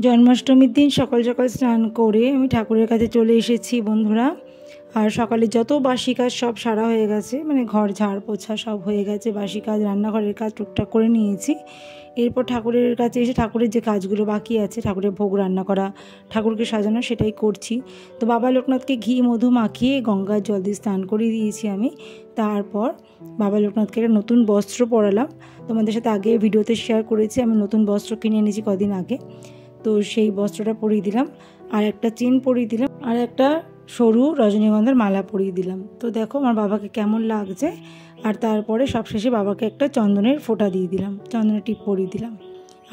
জন্মাষ্টমীর দিন সকাল সকাল স্নান করে আমি ঠাকুরের কাছে চলে এসেছি বন্ধুরা। আর সকালে যত বাসি কাজ সব সারা হয়ে গেছে, মানে ঘর ঝাড় পোছা সব হয়ে গেছে, বাসি কাজ রান্নাঘরের কাজ টুকটাক করে নিয়েছি। এরপর ঠাকুরের কাছে এসে ঠাকুরের যে কাজগুলো বাকি আছে, ঠাকুরের ভোগ রান্না করা, ঠাকুরকে সাজানো, সেটাই করছি। তো বাবা লোকনাথকে ঘি মধু মাখিয়ে গঙ্গার জল দিয়ে স্নান করিয়ে দিয়েছি আমি। তারপর বাবা লোকনাথকে একটা নতুন বস্ত্র পরালাম। তোমাদের সাথে আগে ভিডিওতে শেয়ার করেছি আমি নতুন বস্ত্র কিনে এনেছি কদিন আগে। তো সেই বস্ত্রটা পরিয়ে দিলাম, আর একটা চেন পরিয়ে দিলাম, আর একটা সরু রজনীগন্ধার মালা পরিয়ে দিলাম। তো দেখো আমার বাবাকে কেমন লাগছে। আর তারপরে সবশেষে বাবাকে একটা চন্দনের ফোঁটা দিয়ে দিলাম, চন্দনের টিপ পরিয়ে দিলাম।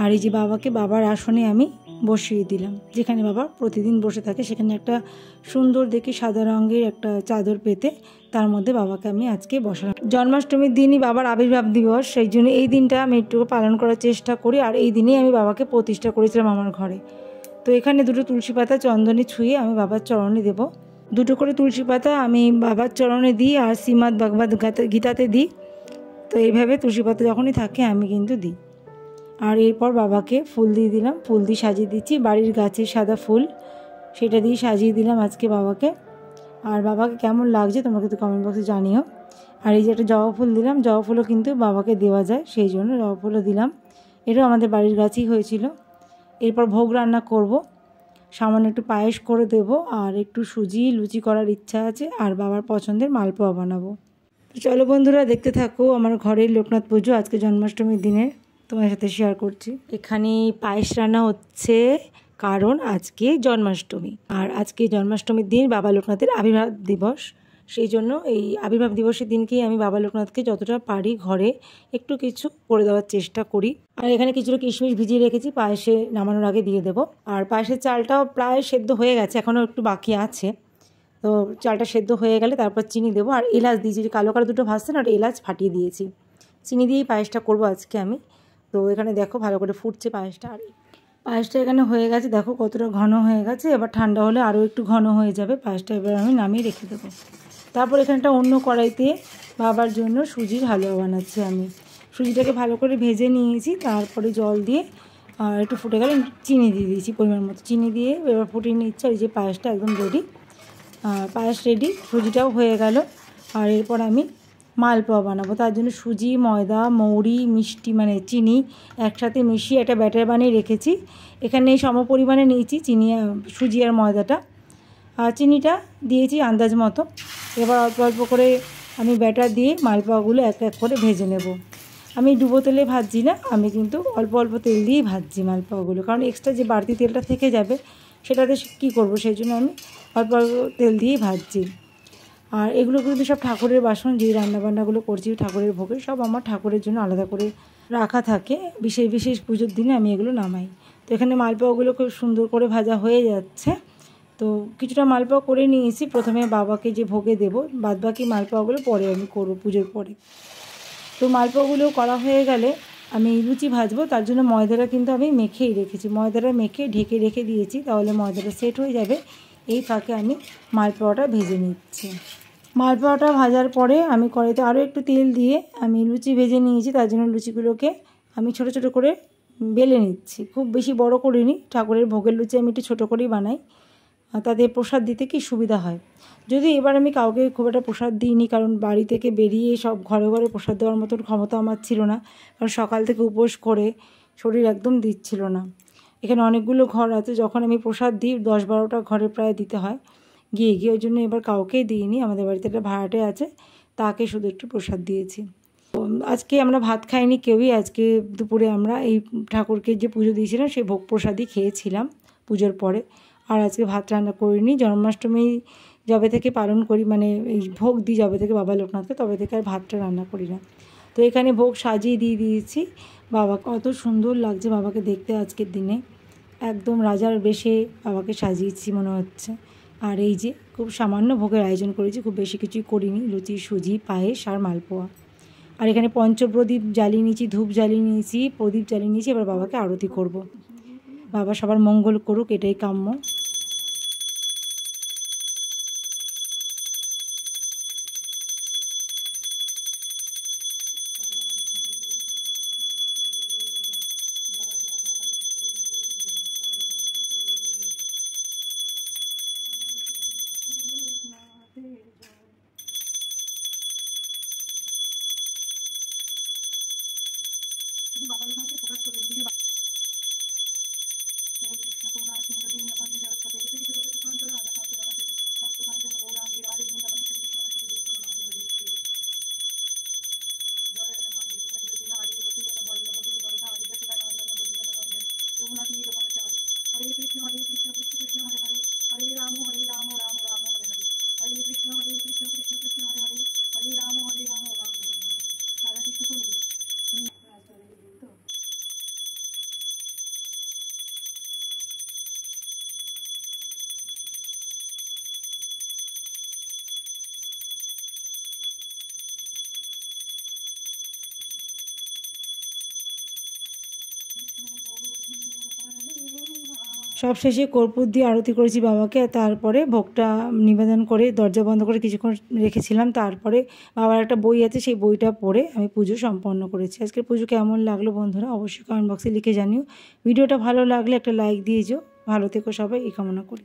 আর এই যে বাবাকে বাবার আসনে আমি বসিয়ে দিলাম, যেখানে বাবা প্রতিদিন বসে থাকে। সেখানে একটা সুন্দর দেখে সাদা রঙের একটা চাদর পেতে তার মধ্যে বাবাকে আমি আজকে বসালাম। জন্মাষ্টমীর দিনই বাবার আবির্ভাব দিবস, সেই জন্য এই দিনটা আমি একটু পালন করার চেষ্টা করি। আর এই দিনেই আমি বাবাকে প্রতিষ্ঠা করেছিলাম আমার ঘরে। তো এখানে দুটো তুলসী পাতা চন্দনে ছুঁয়ে আমি বাবার চরণে দেব। দুটো করে তুলসী পাতা আমি বাবার চরণে দিই, আর শ্রীমদ্ ভগবদ গীতাতে দিই। তো এইভাবে তুলসী পাতা যখনই থাকে আমি কিন্তু দিই। আর এরপর বাবাকে ফুল দিয়ে দিলাম, ফুল দিয়ে সাজিয়ে দিচ্ছি, বাড়ির গাছের সাদা ফুল, সেটা দিয়ে সাজিয়ে দিলাম আজকে বাবাকে। আর বাবাকে কেমন লাগছে তোমরা কিন্তু কমেন্ট বক্সে জানিও। আর এই যে একটা জবা ফুল দিলাম, জবা ফুলও কিন্তু বাবাকে দেওয়া যায়, সেই জন্য জবা ফুলও দিলাম। এটাও আমাদের বাড়ির গাছেই হয়েছিল। এরপর ভোগ রান্না করব, সামান্য একটু পায়েস করে দেব, আর একটু সুজি লুচি করার ইচ্ছা আছে, আর বাবার পছন্দের মালপোয়া বানাবো। তো চলো বন্ধুরা দেখতে থাকো আমার ঘরের লোকনাথ পুজো আজকে জন্মাষ্টমীর দিনে তোমার সাথে শেয়ার করছি। এখানে পায়েস রান্না হচ্ছে, কারণ আজকে জন্মাষ্টমী, আর আজকে জন্মাষ্টমীর দিন বাবা লোকনাথের আবির্ভাব দিবস। সেই জন্য এই আবির্ভাব দিবসের দিনকেই আমি বাবা লোকনাথকে যতটা পারি ঘরে একটু কিছু করে দেওয়ার চেষ্টা করি। আর এখানে কিছুটা কিশমিশ ভিজিয়ে রেখেছি, পায়েসে নামানোর আগে দিয়ে দেবো। আর পায়েসের চালটাও প্রায় সেদ্ধ হয়ে গেছে, এখনও একটু বাকি আছে। তো চালটা সেদ্ধ হয়ে গেলে তারপর চিনি দেবো, আর এলাচ দিয়েছি, যে কালো কালো দুটো ভাজছে না, ওটা এলাচ ফাটিয়ে দিয়েছি। চিনি দিয়েই পায়েসটা করবো আজকে আমি। তো এখানে দেখো ভালো করে ফুটছে পায়েসটা। আর পায়েসটা এখানে হয়ে গেছে, দেখো কতটা ঘন হয়ে গেছে। এবার ঠান্ডা হলে আরও একটু ঘন হয়ে যাবে পায়েসটা, এবার আমি নামিয়ে রেখে দেবো। তারপর এখানটা অন্য কড়াইতে বাবার জন্য সুজির হালুয়া বানাচ্ছি আমি। সুজিটাকে ভালো করে ভেজে নিয়েছি, তারপরে জল দিয়ে আর একটু ফুটে গেলে চিনি দিয়ে দিয়েছি পরিমাণ মতো, চিনি দিয়ে এবার ফুটিয়ে নিচ্ছে। আর এই যে পায়েসটা একদম রেডি, পায়েস রেডি, সুজিটাও হয়ে গেল। আর এরপর আমি মালপোয়া বানাবো, তার জন্য সুজি ময়দা মৌরি মিষ্টি মানে চিনি একসাথে মিশিয়ে একটা ব্যাটার বানিয়ে রেখেছি। এখানে সম পরিমাণে নিয়েছি চিনি, সুজি আর ময়দাটা, আর চিনিটা দিয়েছি আন্দাজ মতো। এবার অল্প অল্প করে আমি ব্যাটার দিয়ে মালপোয়াগুলো এক এক করে ভেজে নেব। আমি ডুবো তেলে ভাজছি না, আমি কিন্তু অল্প অল্প তেল দিয়েই ভাজছি মালপোয়াগুলো, কারণ এক্সট্রা যে বাড়তি তেলটা থেকে যাবে সেটাতে কী করবো, সেই জন্য আমি অল্প অল্প তেল দিয়েই ভাজছি। আর এগুলো কিন্তু সব ঠাকুরের বাসন, যে রান্নাবান্নাগুলো করছি ঠাকুরের ভোগে, সব আমার ঠাকুরের জন্য আলাদা করে রাখা থাকে। বিশেষ বিশেষ পুজোর দিনে আমি এগুলো নামাই। তো এখানে মালপোয়াগুলো খুব সুন্দর করে ভাজা হয়ে যাচ্ছে। তো কিছুটা মালপোয়া করে নিয়েছি, প্রথমে বাবাকে যে ভোগে দেবো, বাদবাকি মালপোয়াগুলো পরে আমি করবো পুজোর পরে। তো মালপোয়াগুলো করা হয়ে গেলে আমি লুচি ভাজবো, তার জন্য ময়দাটা কিন্তু আমি মেখেই রেখেছি, ময়দাটা মেখে ঢেকে রেখে দিয়েছি, তাহলে ময়দাটা সেট হয়ে যাবে। এই ফাঁকে আমি মালপোয়াটা ভেজে নিচ্ছি। মালপোয়াটা ভাজার পরে আমি কড়াইতে আরও একটু তেল দিয়ে আমি লুচি ভেজে নিয়েছি, তার জন্য লুচিগুলোকে আমি ছোটো ছোটো করে বেলে নিচ্ছি, খুব বেশি বড় করিনি। ঠাকুরের ভোগের লুচি আমি একটু ছোটো করেই বানাই, তাদের প্রসাদ দিতে কি সুবিধা হয়। যদি এবার আমি কাউকে খুব একটা প্রসাদ দিইনি, কারণ বাড়ি থেকে বেরিয়ে সব ঘরে ঘরে প্রসাদ দেওয়ার মতন ক্ষমতা আমার ছিল না, কারণ সকাল থেকে উপোস করে শরীর একদম দিচ্ছিল না। এখানে অনেকগুলো ঘর আছে, যখন আমি প্রসাদ দিই 10-12টা ঘরে প্রায় দিতে হয় গিয়ে গিয়ে, ওই জন্য এবার কাউকেই দিইনি। আমাদের বাড়িতে একটা ভাড়াটে আছে, তাকে শুধু একটু প্রসাদ দিয়েছি। আজকে আমরা ভাত খাইনি কেউই, আজকে দুপুরে আমরা এই ঠাকুরকে যে পুজো দিয়েছিলাম সেই ভোগ প্রসাদই খেয়েছিলাম পুজোর পরে। আর আজকে ভাত রান্না করিনি। জন্মাষ্টমী যবে থেকে পালন করি, মানে এই ভোগ দিই যবে থেকে বাবা লোকনাথকে, তবে থেকে আর ভাতটা রান্না করি না। তো এখানে ভোগ সাজিয়ে দিয়ে দিয়েছি। বাবা কত সুন্দর লাগছে বাবাকে দেখতে আজকের দিনে, একদম রাজার বেশে বাবাকে সাজিয়েছি মনে হচ্ছে। আর এই যে খুব সামান্য ভোগের আয়োজন করেছি, খুব বেশি কিছুই করিনি, লুচি সুজি পায়েস আর মালপোয়া। আর এখানে পঞ্চপ্রদীপ জ্বালিয়ে নিয়েছি, ধূপ জ্বালিয়ে নিয়েছি, প্রদীপ জ্বালিয়ে নিয়েছি। এবার বাবাকে আরতি করব। বাবা সবার মঙ্গল করুক, এটাই কাম্য। সব শেষে কর্পূর দিয়ে আরতি করেছি বাবাকে, তারপরে ভোগটা নিবেদন করে দরজা বন্ধ করে কিছুক্ষণ রেখেছিলাম। তারপরে বাবার একটা বই আছে, সেই বইটা পড়ে আমি পুজো সম্পন্ন করেছি। আজকের পুজো কেমন লাগলো বন্ধুরা অবশ্যই কমেন্ট বক্সে লিখে জানিও। ভিডিওটা ভালো লাগলে একটা লাইক দিয়ে যেও। ভালো থেকো সবাই, এই কামনা করি।